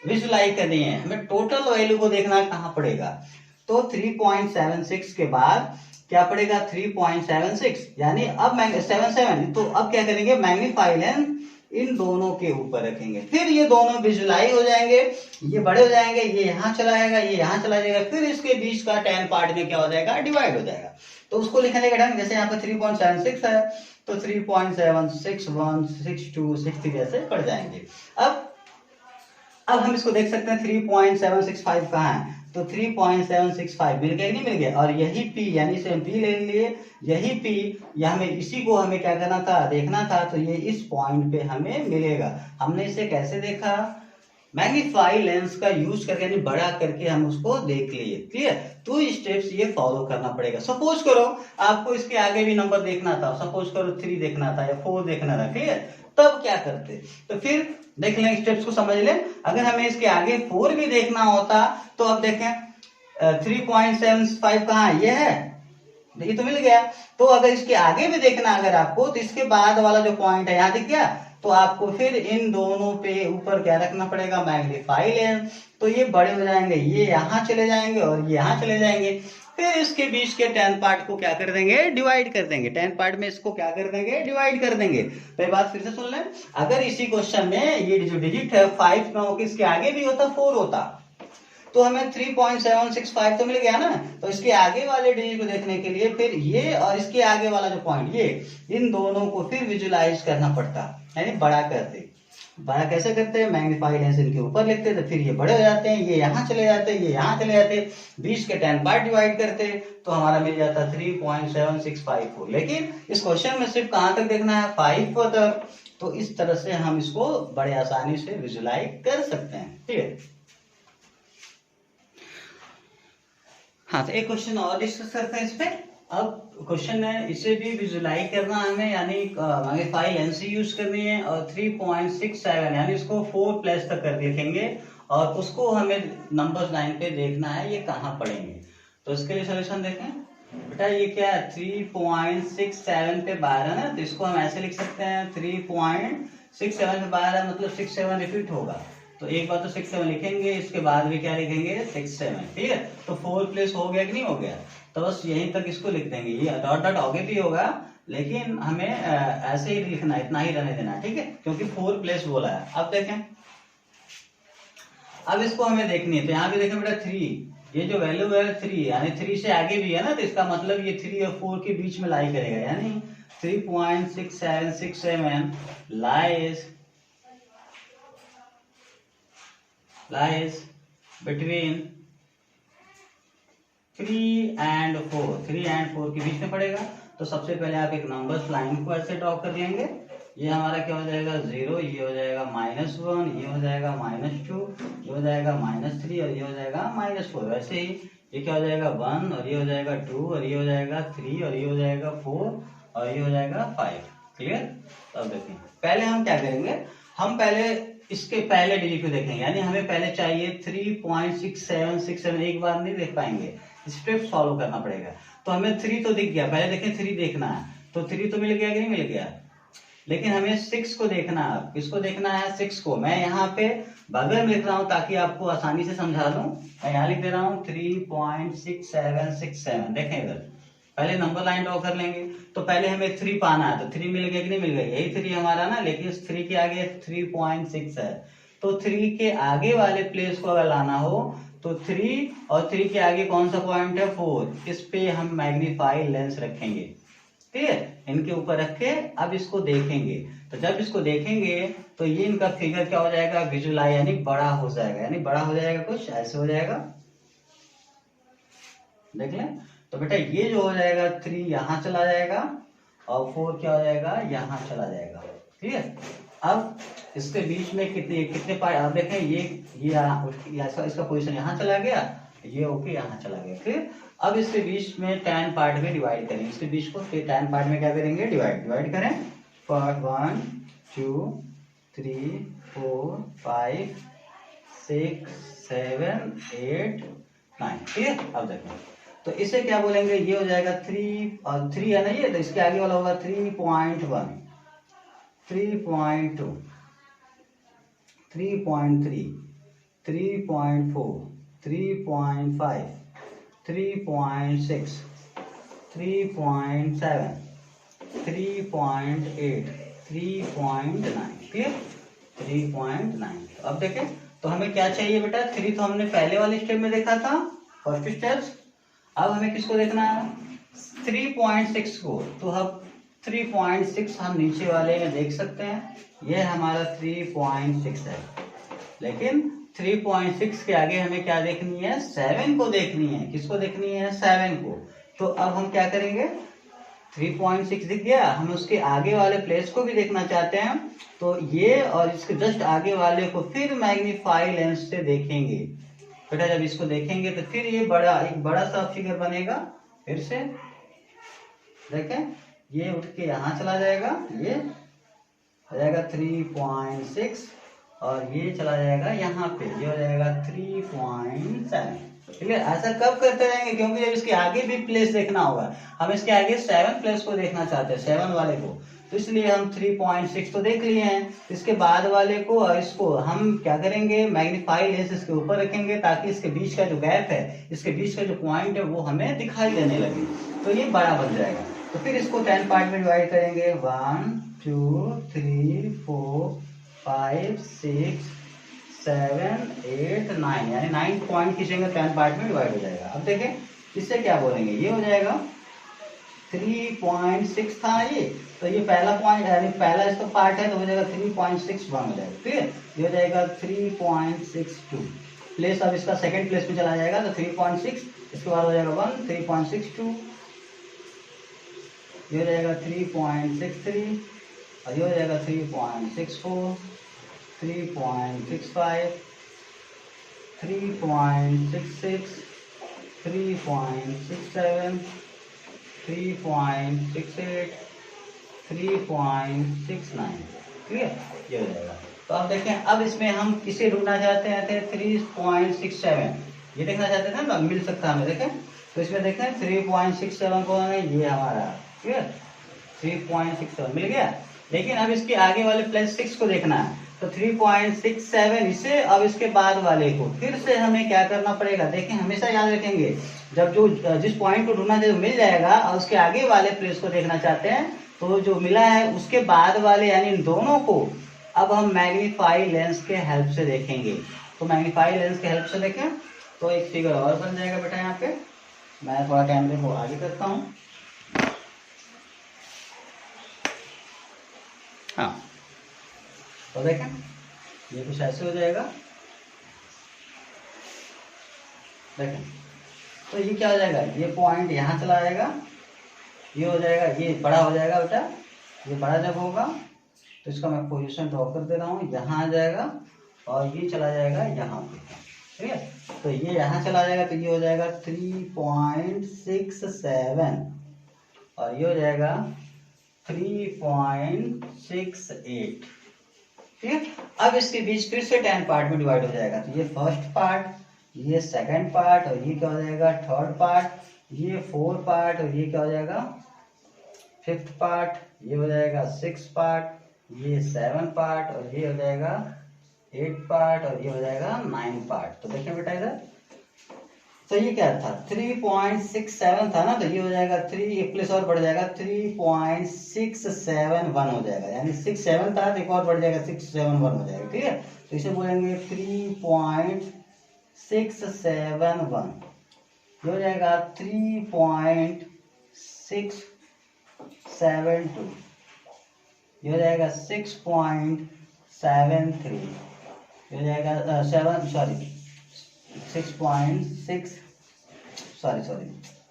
विजुलाइज करनी है, हमें टोटल वैल्यू को देखना कहाँ पड़ेगा। तो 3.76 के बाद क्या पड़ेगा 3.76, यानी अब 77, तो अब क्या करेंगे, मैग्नीफाई लेंस इन दोनों के ऊपर रखेंगे, फिर ये दोनों विजुलाइज हो जाएंगे, ये बड़े हो जाएंगे, ये यहाँ चला जाएगा, ये यहाँ चला जाएगा, फिर इसके बीच का 10 पार्ट में क्या हो जाएगा, डिवाइड हो जाएगा। तो उसको लिखने का ढंग, जैसे यहाँ पे 3.76 है तो 3.761, 62, 63 ऐसे पड़ जाएंगे। अब हम इसको देख सकते हैं 3.765 कहाँ है, तो 3.765 मिल गया नहीं मिल गया, और यही P, यानी इसे हम P ले लिए, यही P या हमें इसी को हमें क्या करना था, देखना था, तो ये इस पॉइंट पे हमें मिलेगा। हमने इसे कैसे देखा, मैग्नीफाई लेंस का यूज करके यानी बड़ा करके हम उसको देख लिए। क्लियर? तो स्टेप्स ये फॉलो करना पड़ेगा। सपोज करो आपको इसके आगे भी नंबर देखना था, सपोज करो 3 देखना था या 4 देखना था। क्लियर? तब क्या करते? तो फिर देख लें, स्टेप्स को समझ लें। अगर हमें इसके आगे 4 भी देखना होता तो अब देखें 3.75 कहाँ ये है, देखिए तो मिल गया। तो अगर इसके आगे भी देखना अगर आपको, तो इसके बाद वाला जो पॉइंट है यहाँ दिख गया, तो आपको फिर इन दोनों पे ऊपर क्या रखना पड़ेगा, मैग्नीफाई लेंस। तो ये बड़े हो जाएंगे, ये यहाँ चले जाएंगे और ये यहाँ चले जाएंगे। फिर इसके बीच के 10 पार्ट को क्या कर देंगे, डिवाइड कर देंगे। 10 पार्ट में इसको क्या कर देंगे, डिवाइड कर देंगे। तो ये बात फिर से सुन लें, अगर इसी क्वेश्चन में ये जो डिजिट है 5 में होकर इसके आगे भी होता 4 होता, तो हमें 3.765 तो मिल गया ना। तो इसके आगे वाले डिजिट को देखने के लिए फिर ये और इसके आगे वाला जो पॉइंट ये, इन दोनों को फिर विजुलाइज करना पड़ता, यानी बड़ा करते। बड़ा कैसे करते हैं, मैग्नीफाई लेंस इनके ऊपर लिखते, तो फिर ये बड़े हो जाते हैं, ये यहाँ चले जाते हैं, ये यहाँ चले जाते, 20 के 10 पार्ट डिवाइड करते, तो हमारा मिल जाता 3.7654। लेकिन इस क्वेश्चन में सिर्फ कहाँ तक देखना है, 5 तक। तो इस तरह से हम इसको बड़े आसानी से विजुलाइज कर सकते हैं। ठीक है? हाँ, तो एक क्वेश्चन और डिस्कस करते हैं इस पे। अब क्वेश्चन है, इसे भी विजुलाइज करना हमें, यानी मैग्नीफाई लेंस यूज करनी है और 3.67 यानी इसको 4+ तक कर देखेंगे और उसको हमें नंबर लाइन पे देखना है ये कहाँ पड़ेंगे। तो इसके लिए सोल्यूशन देखें बेटा, ये क्या है 3.67 पे 12 ना, तो इसको हम ऐसे लिख सकते हैं 3.67 पे 12 मतलब 67 रिपीट होगा। तो एक बार तो 67 लिखेंगे, इसके बाद भी क्या लिखेंगे 67। ठीक है? तो 4+ हो गया कि नहीं हो गया, तो बस यहीं तक इसको लिख देंगे। ये डॉट डॉट आगे भी होगा, लेकिन हमें ऐसे ही लिखना, इतना ही रहने देना। ठीक है? क्योंकि 4+ बोला है। अब देखें, अब इसको हमें देखनी है, तो यहाँ भी देखें बेटा 3, ये जो वैल्यू है 3 यानी 3 से आगे भी है ना, तो इसका मतलब ये 3 और 4 के बीच में लाई करेगा, यानी 3.6767 lies between 3 and 4, 3 and 4 के बीच में पड़ेगा। तो सबसे पहले आप एक नंबर्स लाइन को ऐसे ड्रॉ कर लेंगे। ये हमारा क्या हो जाएगा 0, ये हो जाएगा -1, ये हो जाएगा -2, ये हो जाएगा -3 और ये हो जाएगा -4। वैसे ही ये क्या हो जाएगा 1 और ये हो जाएगा 2 और ये हो जाएगा 3 और ये हो जाएगा 4 और ये हो जाएगा 5। क्लियर? तो अब देखिए, पहले हम क्या करेंगे, हम पहले इसके पहले डिजिट को देखेंगे, यानी हमें पहले चाहिए 3.6767। एक बार नहीं देख पाएंगे, स्टेप्स फॉलो करना पड़ेगा। तो हमें 3 तो दिख गया, पहले देखें 3 देखना है, तो 3 तो मिल गया कि नहीं मिल गया, लेकिन हमें 6 को देखना है। किसको देखना है, 6 को। मैं यहाँ पे बगल में लिख रहा हूँ ताकि आपको आसानी से समझा दूं। मैं यहाँ लिख दे रहा हूँ 3.6767। देखें इधर, पहले नंबर लाइन ड्रॉ कर लेंगे। तो पहले हमें 3 पाना है, तो 3 मिल गया कि नहीं मिल गया, यही 3 हमारा ना, लेकिन इस 3 के आगे 3.6 है। तो 3 के आगे वाले प्लेस को अगर लाना हो तो 3 और 3 के आगे कौन सा पॉइंट है 4, इस पे हम मैग्नीफाई लेंस रखेंगे। ठीक है? इनके ऊपर रख के अब इसको देखेंगे। तो जब इसको देखेंगे तो ये इनका फिगर क्या हो जाएगा, विजुलाइज यानी बड़ा हो जाएगा, यानी बड़ा हो जाएगा, कुछ ऐसे हो जाएगा। देख लें, तो बेटा ये जो हो जाएगा 3 यहाँ चला जाएगा और 4 क्या हो जाएगा, यहाँ चला जाएगा। ठीक है? अब इसके बीच में कितने पार्ट आप देखें, ये इसका पोजीशन यहाँ चला गया, ये ओके यहाँ चला गया। फिर अब इसके बीच में 10 पार्ट में डिवाइड करेंगे, इसके बीच को फिर 10 पार्ट में क्या करेंगे, डिवाइड करें। पार्ट 1 2 3 4 5 6 7 8 9। ठीक है? अब देखें, तो इसे क्या बोलेंगे, ये हो जाएगा 3 और 3 है ना ये, तो इसके आगे वाला होगा 3.1 3.2 3.3 3.4 3.5 3.6 3.7 3.8 3.9। क्लियर? 3.9। अब देखें, तो हमें क्या चाहिए बेटा, 3 तो हमने पहले वाले स्टेप में देखा था, फर्स्ट स्टेप्स। अब हमें किसको देखना है, 3.6 को। तो अब 3.6 हम नीचे वाले में देख सकते हैं, यह हमारा 3.6 है। लेकिन 3.6 के आगे हमें क्या देखनी है, 7 को देखनी है। किसको देखनी है, 7 को। तो अब हम क्या करेंगे, 3.6 दिख गया। हम उसके आगे वाले प्लेस को भी देखना चाहते हैं, तो ये और इसके जस्ट आगे वाले को फिर मैग्नीफाई लेंस से देखेंगे। बेटा जब इसको देखेंगे तो फिर ये एक बड़ा सा फिगर बनेगा। फिर से देखें, ये उठ के यहाँ चला जाएगा, ये हो जाएगा 3.6 और ये चला जाएगा यहाँ पे, ये हो जाएगा 3.7। ठीक है, ऐसा कब करते रहेंगे, क्योंकि जब इसके आगे भी प्लेस देखना होगा, हम इसके आगे 7 प्लेस को देखना चाहते हैं, 7 वाले को, तो इसलिए हम 3.6 तो देख लिए हैं। इसके बाद वाले को और इसको हम क्या करेंगे, मैग्नीफाई लेंस इसके ऊपर रखेंगे ताकि इसके बीच का जो गैप है, इसके बीच का जो पॉइंट है वो हमें दिखाई देने लगे, तो ये बड़ा बन जाएगा। तो फिर इसको 10 पार्ट में डिवाइड करेंगे, 1 2 3 4 5 6 7 8 9, यानी 9 पॉइंट खींचेंगे, 10 पार्ट में डिवाइड हो जाएगा। अब देखें इससे क्या बोलेंगे, ये हो जाएगा 3.6 था ये, तो ये पहला पॉइंट यानी पहला इसका पार्ट है, तो हो जाएगा 3.61 हो जाएगा। ठीक है, ये हो जाएगा 3.62 प्लेस। अब इसका सेकंड प्लेस में चला जाएगा, तो 3.6, इसके बाद हो जाएगा 1 3.62, ये हो जाएगा 3.63 और ये हो जाएगा 3.64 3.65 3.66 3.67 3.68 3.69। ठीक है, ये हो जाएगा। तो अब देखें, अब इसमें हम किसे ढूंढना चाहते थे, 3.67 ये देखना चाहते थे ना, मिल सकता है हमें। देखें तो इसमें देखें 3.67 कौन है, ये हमारा। ठीक है, 3.67 मिल गया। लेकिन अब इसके आगे वाले प्लस 6 को देखना है, तो 3.67 इसे, अब इसके बाद वाले को फिर से हमें क्या करना पड़ेगा। देखें हमेशा याद रखेंगे, जब जो जिस पॉइंट को ढूंढना चाहिए मिल जाएगा और उसके आगे वाले प्लेस को देखना चाहते हैं, तो जो मिला है उसके बाद वाले यानी इन दोनों को अब हम मैग्नीफाई लेंस के हेल्प से देखेंगे। तो मैग्नीफाई लेंस के हेल्प से देखें तो एक फिगर और बन जाएगा बेटा। यहाँ पे मैं थोड़ा कैमरे को आगे करता हूँ। हाँ, तो देखें ये कुछ ऐसे हो जाएगा। देखें तो ये क्या हो जाएगा, ये पॉइंट यहाँ चला जाएगा, ये हो जाएगा, ये बड़ा हो जाएगा बेटा। ये बड़ा जब होगा तो इसका मैं पोजीशन ड्रॉ कर दे रहा हूँ, यहाँ आ जाएगा और ये चला जाएगा यहाँ पे। ठीक है, तो ये यहाँ चला जाएगा, तो ये हो जाएगा 3.67 और ये हो जाएगा 3.68। ठीक है, अब इसके बीच फिर से 10 पार्ट में डिवाइड हो जाएगा, तो ये फर्स्ट पार्ट, ये सेकंड पार्ट और ये क्या हो जाएगा थर्ड पार्ट, ये 4 पार्ट और ये क्या हो जाएगा 5th पार्ट, ये हो जाएगा 6 पार्ट, ये 7 पार्ट और ये हो जाएगा 8 पार्ट और ये हो जाएगा 9 पार्ट। तो देखें बेटा इधर, तो ये क्या था 3.67 था ना, तो ये हो जाएगा 3, एक प्लेस और बढ़ जाएगा 3.671 हो जाएगा, यानी 67 था तो एक और बढ़ जाएगा 671 हो जाएगा। ठीक है, तो इसे बोलेंगे 3.671, ये हो जाएगा 3.672, ये हो जाएगा 6.73, ये हो जाएगा 6.6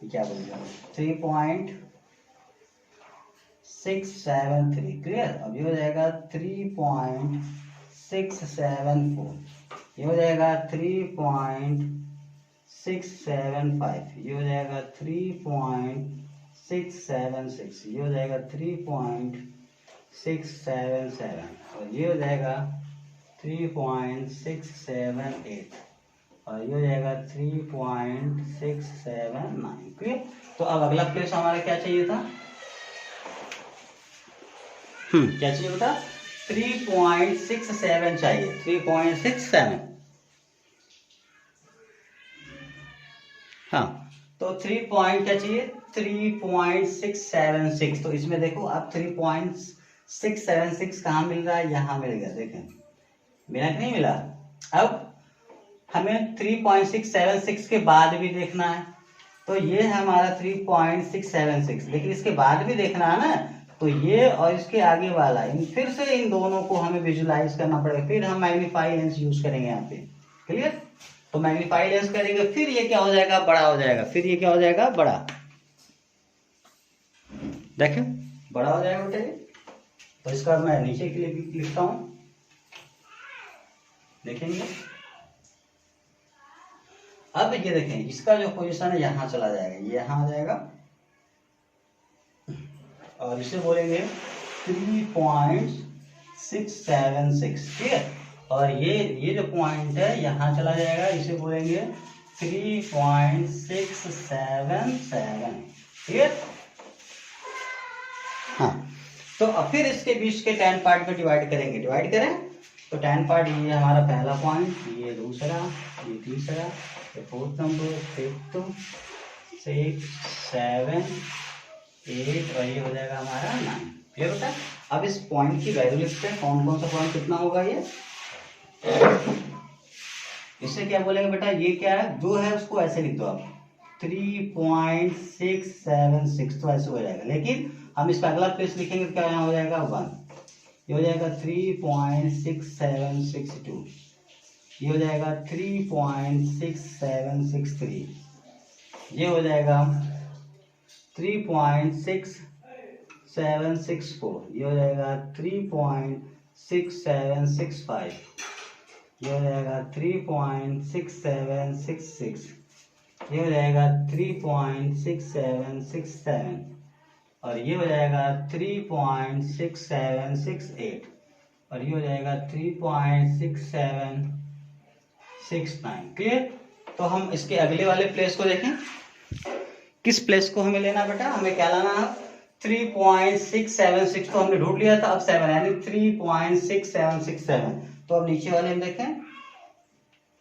क्या बोल रहा हूँ 3.673। क्लियर, अब ये हो जाएगा 3.674, ये हो जाएगा 3.675, ये हो जाएगा 3.676, ये हो जाएगा 3.677 और ये हो जाएगा 3.678 और ये हो जाएगा 3.679। क्लियर, तो अब अगला प्लेस हमारा क्या चाहिए था, क्या चाहिए बेटा 3.67 चाहिए, 3.67। हाँ, तो 3 पॉइंट क्या चाहिए 3.676। तो इसमें देखो अब 3.676 कहाँ मिल रहा है, यहाँ मिल गया। देखें मिला कि नहीं मिला। अब हमें 3.676 के बाद भी देखना है, तो ये है हमारा 3.676, लेकिन इसके बाद भी देखना है ना, तो ये और इसके आगे वाला फिर से इन दोनों को हमें विजुलाइज करना पड़ेगा। फिर हम मैग्नीफाई लेंस यूज करेंगे यहाँ पे। क्लियर, तो मैग्नीफाई लेंस करेंगे, फिर ये क्या हो जाएगा बड़ा हो जाएगा, फिर ये क्या हो जाएगा बड़ा। देखिए बड़ा हो जाएगा बेटा ये। तो इसका मैं नीचे के लिए लिखता हूं, देखेंगे। अब ये देखें, इसका जो पोजीशन है यहाँ चला जाएगा, ये यहाँ आ जाएगा और इसे बोलेंगे 3.676, ठीक है। और ये जो पॉइंट है यहाँ चला जाएगा, इसे बोलेंगे 3.677, ठीक है। हाँ, तो अब फिर इसके बीच के 10 पार्ट में डिवाइड करेंगे, डिवाइड करें तो 10 पार्ट, ये हमारा पहला पॉइंट, ये दूसरा, ये तीसरा, ये फोर्थ नंबर, फिफ्थ, 6, 7, 8 और ये हो जाएगा हमारा 9। क्लियर होता है। अब इस पॉइंट की वैल्यू लिखते हैं, कौन कौन सा पॉइंट कितना होगा ये। इससे क्या बोलेंगे बेटा, ये क्या है, जो है उसको ऐसे लिख दो आप 3.676, तो ऐसे हो जाएगा। लेकिन हम इसका अगला प्लेस लिखेंगे, क्या यहाँ हो जाएगा 1, ये हो जाएगा 3.6762, ये हो जाएगा 3.6763, ये हो जाएगा 3.6764, ये हो जाएगा 3.6765, ये हो जाएगा 3.6766, ये हो जाएगा 3.6767 और ये हो जाएगा 3.6768 और ये हो जाएगा 3.6769। क्लियर। तो हम इसके अगले वाले प्लेस को देखें, किस प्लेस को हमें लेना बेटा, हमें क्या लाना है 3.676, तो हमने ढूंढ लिया था, अब 7 यानी 3.6767। तो अब नीचे वाले हम देखें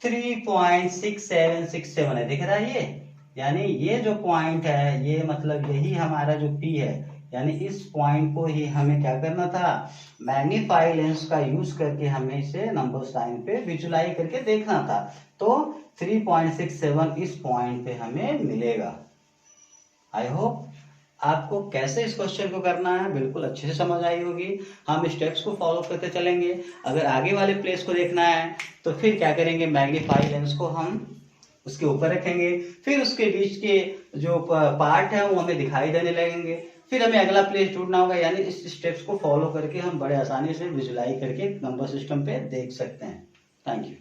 3.6767 है, दिख रहा है ये, यानी ये जो पॉइंट है ये मतलब यही हमारा जो P है, यानी इस पॉइंट को ही हमें क्या करना था, मैग्नीफाई लेंस का यूज करके हमें इसे नंबर साइन पे विजुलाइज करके देखना था। तो 3.67 इस पॉइंट पे हमें मिलेगा। आई होप आपको कैसे इस क्वेश्चन को करना है बिल्कुल अच्छे से समझ आई होगी। हम स्टेप्स को फॉलो करते चलेंगे। अगर आगे वाले प्लेस को देखना है तो फिर क्या करेंगे, मैग्नीफाई लेंस को हम उसके ऊपर रखेंगे, फिर उसके बीच के जो पार्ट है वो हमें दिखाई देने लगेंगे, फिर हमें अगला प्लेस ढूंढना होगा। यानी इस स्टेप्स को फॉलो करके हम बड़े आसानी से विजुलाइज करके नंबर सिस्टम पे देख सकते हैं। Thank you.